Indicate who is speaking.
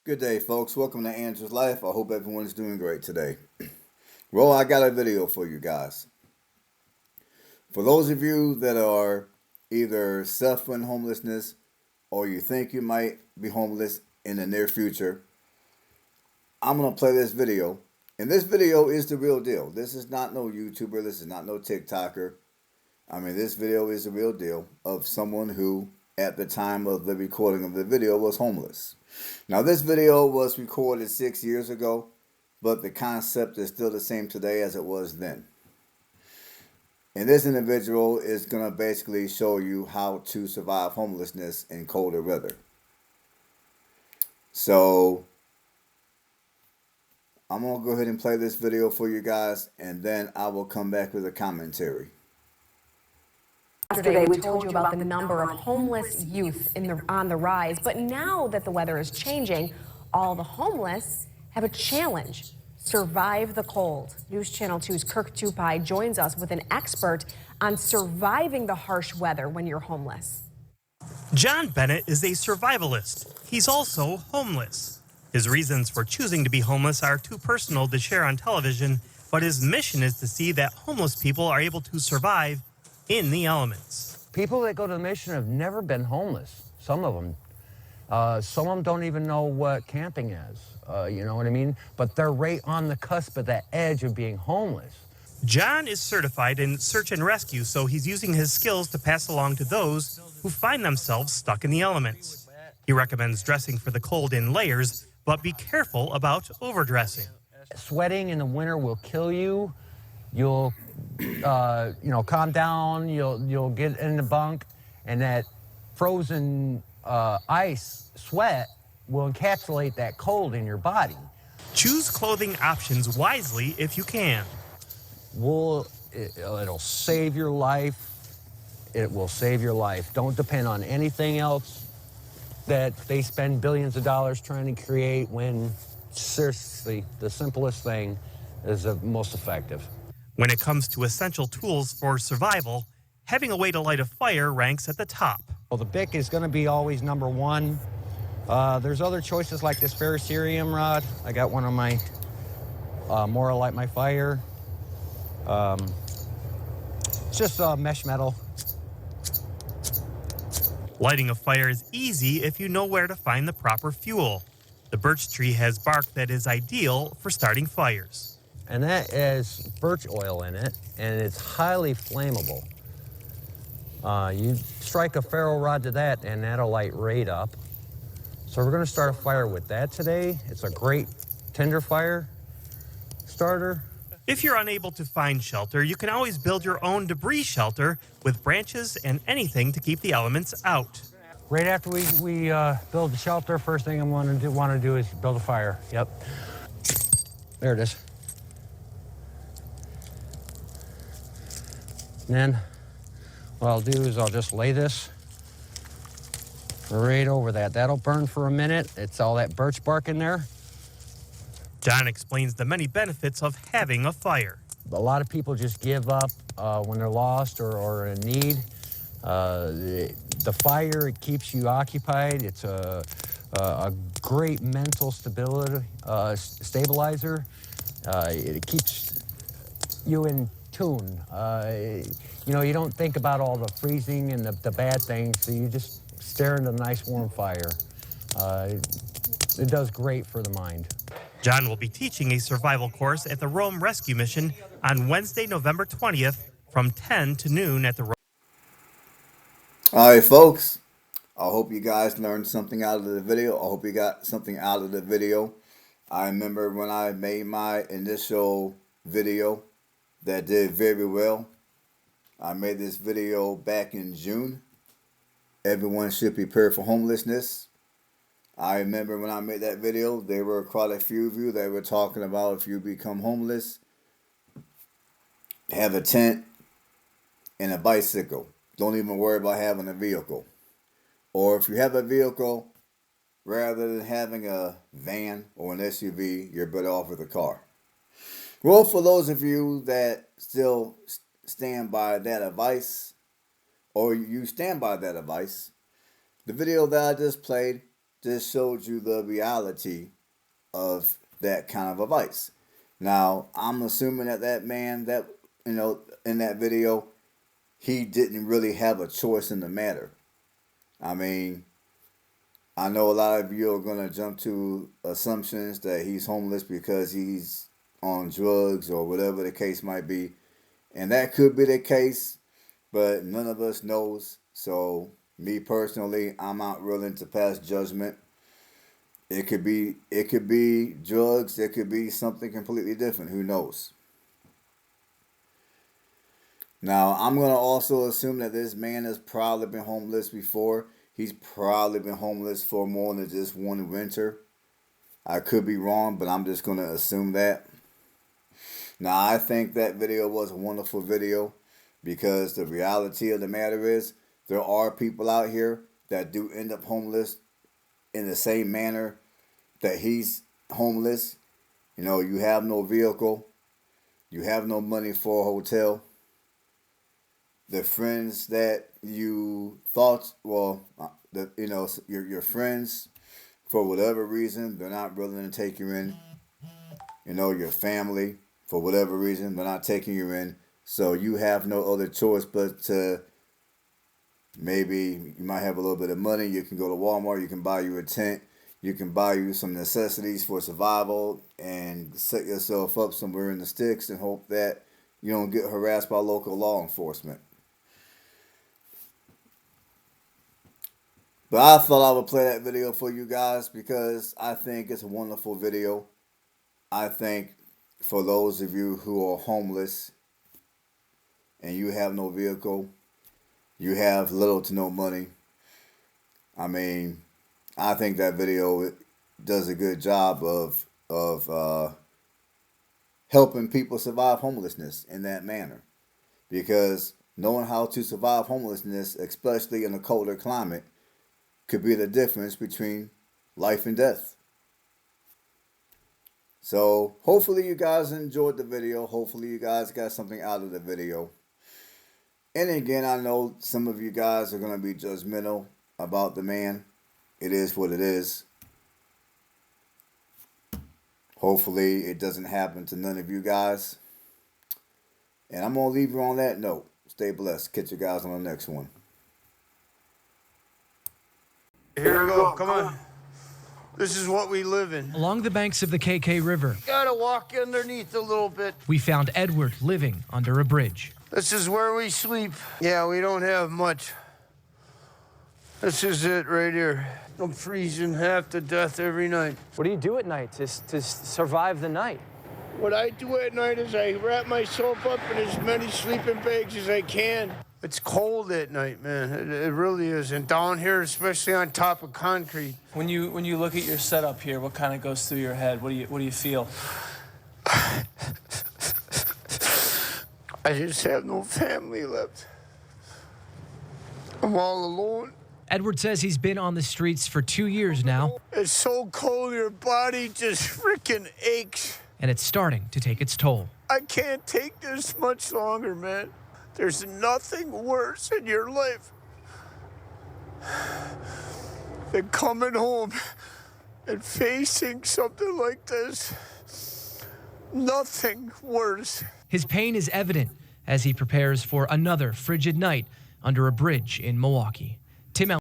Speaker 1: Good day, folks. Welcome to Andrew's Life. I hope everyone's doing great today. Well, I got a video for you guys. For those of you that are either suffering homelessness or you think you might be homeless in the near future, I'm going to play this video. And this video is the real deal. This is not no YouTuber. This is not no TikToker. This video is the real deal of someone who, at the time of the recording of the video, was homeless. Now, this video was recorded 6 years ago, but the concept is still the same today as it was then. And this individual is going to basically show you how to survive homelessness in colder weather. So, I'm going to go ahead and play this video for you guys, and then I will come back with a commentary.
Speaker 2: Yesterday, we told you about the number of homeless youth on the rise, but now that the weather is changing, all the homeless have a challenge: survive the cold. News Channel 2's Kirk Tupai joins us with an expert on surviving the harsh weather when you're homeless.
Speaker 3: John Bennett is a survivalist. He's also homeless. His reasons for choosing to be homeless are too personal to share on television, but his mission is to see that homeless people are able to survive in the elements.
Speaker 4: People that go to the mission have never been homeless. Some of them don't even know what camping is. You know what I mean? But they're right on the cusp of that edge of being homeless.
Speaker 3: John is certified in search and rescue, so he's using his skills to pass along to those who find themselves stuck in the elements. He recommends dressing for the cold in layers, but be careful about overdressing.
Speaker 4: Sweating in the winter will kill you. You'll calm down, you'll get in the bunk, and that frozen ice sweat will encapsulate that cold in your body.
Speaker 3: Choose clothing options wisely if you can.
Speaker 4: Wool, it'll save your life. It will save your life. Don't depend on anything else that they spend billions of dollars trying to create, when seriously, the simplest thing is the most effective.
Speaker 3: When it comes to essential tools for survival, having a way to light a fire ranks at the top.
Speaker 4: Well, the Bic is going to be always number one. There's other choices like this ferrocerium rod. I got one on my more light my fire. It's just mesh metal.
Speaker 3: Lighting a fire is easy if you know where to find the proper fuel. The birch tree has bark that is ideal for starting fires.
Speaker 4: And that has birch oil in it, and it's highly flammable. You strike a ferro rod to that, and that'll light right up. So we're going to start a fire with that today. It's a great tinder fire starter.
Speaker 3: If you're unable to find shelter, you can always build your own debris shelter with branches and anything to keep the elements out.
Speaker 4: Right after we build the shelter, first thing I want to do is build a fire. Yep. There it is. And then what I'll do is I'll just lay this right over that. That'll burn for a minute. It's all that birch bark in there.
Speaker 3: John explains the many benefits of having a fire.
Speaker 4: A lot of people just give up when they're lost or in need. The fire, it keeps you occupied. It's a great mental stabilizer. It keeps you in tune. You don't think about all the freezing and the bad things, so you just stare into a nice warm fire. It does great for the mind.
Speaker 3: John will be teaching a survival course at the Rome Rescue Mission on Wednesday, November 20th from 10 to noon at the Rome.
Speaker 1: All right, folks. I hope you guys learned something out of the video. I hope you got something out of the video. I remember when I made my initial video that did very well. I made this video back in June. Everyone should prepare for homelessness. I remember when I made that video, there were quite a few of you that were talking about, if you become homeless, have a tent and a bicycle. Don't even worry about having a vehicle. Or if you have a vehicle, rather than having a van or an SUV, you're better off with a car. Well, for those of you that still stand by that advice, or you stand by that advice, the video that I just played just showed you the reality of that kind of advice. Now, I'm assuming that that man that, in that video, he didn't really have a choice in the matter. I mean, I know a lot of you are going to jump to assumptions that he's homeless because he's on drugs or whatever the case might be. And that could be the case, but none of us knows. So, me personally, I'm not willing to pass judgment. It could be drugs, it could be something completely different, who knows. Now, I'm going to also assume that this man has probably been homeless before. He's probably been homeless for more than just one winter. I could be wrong, but I'm just going to assume that. Now, I think that video was a wonderful video because the reality of the matter is there are people out here that do end up homeless in the same manner that he's homeless. You have no vehicle. You have no money for a hotel. The friends that you thought, your friends, for whatever reason, they're not willing to take you in. Your family, for whatever reason, they're not taking you in. So you have no other choice but to, maybe you might have a little bit of money. You can go to Walmart. You can buy you a tent. You can buy you some necessities for survival and set yourself up somewhere in the sticks and hope that you don't get harassed by local law enforcement. But I thought I would play that video for you guys because I think it's a wonderful video. I think for those of you who are homeless and you have no vehicle, you have little to no money, I think that video does a good job of helping people survive homelessness in that manner. Because knowing how to survive homelessness, especially in a colder climate, could be the difference between life and death. So hopefully you guys enjoyed the video. Hopefully you guys got something out of the video. And again, I know some of you guys are going to be judgmental about the man. It is what it is. Hopefully it doesn't happen to none of you guys. And I'm going to leave you on that note. Stay blessed. Catch you guys on the next one.
Speaker 5: Here we go. Come on. This is what we live in.
Speaker 6: Along the banks of the KK River,
Speaker 5: Gotta walk underneath a little bit.
Speaker 6: we found Edward living under a bridge.
Speaker 5: This is where we sleep. Yeah, we don't have much. This is it right here. I'm freezing half to death every night.
Speaker 7: What do you do at night to survive the night?
Speaker 5: What I do at night is I wrap myself up in as many sleeping bags as I can. It's cold at night, man. It really is. And down here, especially on top of concrete.
Speaker 7: When you look at your setup here, what kind of goes through your head? What do you feel?
Speaker 5: I just have no family left. I'm all alone.
Speaker 6: Edward says he's been on the streets for 2 years now,
Speaker 5: It's so cold, your body just freaking aches.
Speaker 6: and it's starting to take its toll.
Speaker 5: I can't take this much longer, man. There's nothing worse in your life than coming home and facing something like this. Nothing worse.
Speaker 6: His pain is evident as he prepares for another frigid night under a bridge in Milwaukee.